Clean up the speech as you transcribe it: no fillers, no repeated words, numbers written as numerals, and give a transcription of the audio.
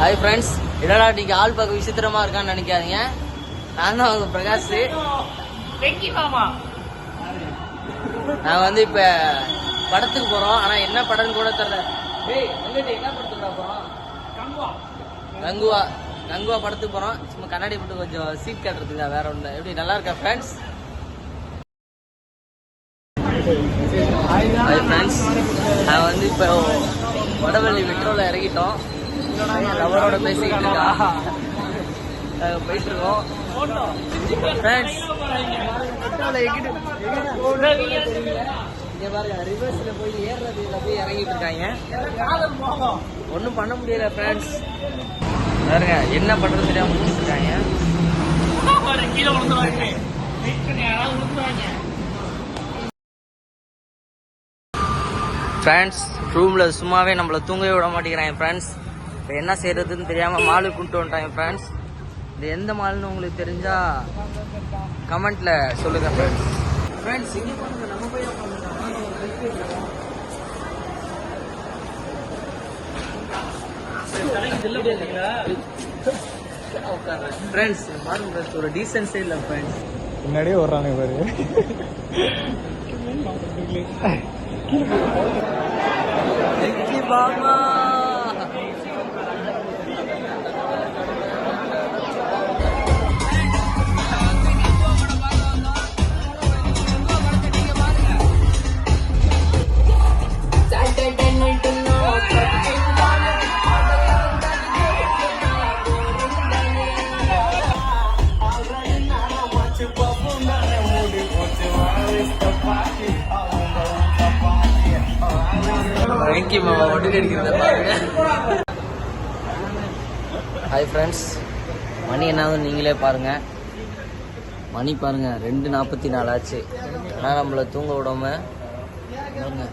Hi friends, என்னடா இன்னைக்கு ஆள் பார்க்க விசித்திரமா இருக்கான்னு நினைக்காதீங்க. நான் தான் அவங்க பிரகாஷ். நாங்கள் இப்போ படத்துக்கு போகிறோம். ஆனால் என்ன படம்னு கூட தெரியல. என்ன படத்துக்கு போகிறோம்? கங்குவா படத்துக்கு போகிறோம். சும்மா கண்ணாடி போட்டு கொஞ்சம் சீட் கட்டுறதுக்கா, வேற ஒன்று. எப்படி நல்லா இருக்கா ஃப்ரெண்ட்ஸ்? ஹாய் ஃப்ரெண்ட்ஸ், நான் இப்போ வடவள்ளி மெட்ரோவில் இறங்கிட்டோம். அவரோட பேசிக்கிட்டு இருக்கா, போயிட்டு இருக்கோம். இங்க பாருங்க, ரிவர்ஸ்ல போய் ஏறுறதுல போய் இறங்கிட்டு இருக்காங்க. ஒன்றும் பண்ண முடியல ஃப்ரெண்ட்ஸ். பாருங்க என்ன பண்றது தெரியாம முடிச்சுட்டு இருக்காங்க. ஃப்ரெண்ட்ஸ், ரூம்ல சும்மாவே நம்மள தூங்கவே விட மாட்டேங்கிறாங்க ஃப்ரெண்ட்ஸ். இப்போ என்ன செய்யறதுன்னு தெரியாம மாலுக்கு கொண்டு வந்துட்டாங்க ஃப்ரெண்ட்ஸ். இது எந்த மால்னு உங்களுக்கு தெரிஞ்சா கமெண்ட்ல சொல்லுங்க ஃப்ரெண்ட்ஸ். ஃப்ரெண்ட்ஸ், இங்க பாருங்க, நம்ம போய் ஃப்ரெண்ட்ஸ் பாருங்க, ஒரு டீசன்ஸே இல்லை ஃப்ரெண்ட்ஸ். முன்னாடியே வர்றானே பாரு. பாமா ஹாய் ஃப்ரெண்ட்ஸ், மணி என்னாவது நீங்களே பாருங்க. மணி பாருங்க 2:44 ஆச்சு. ஆனால் நம்மளை தூங்க விடாம பாருங்க.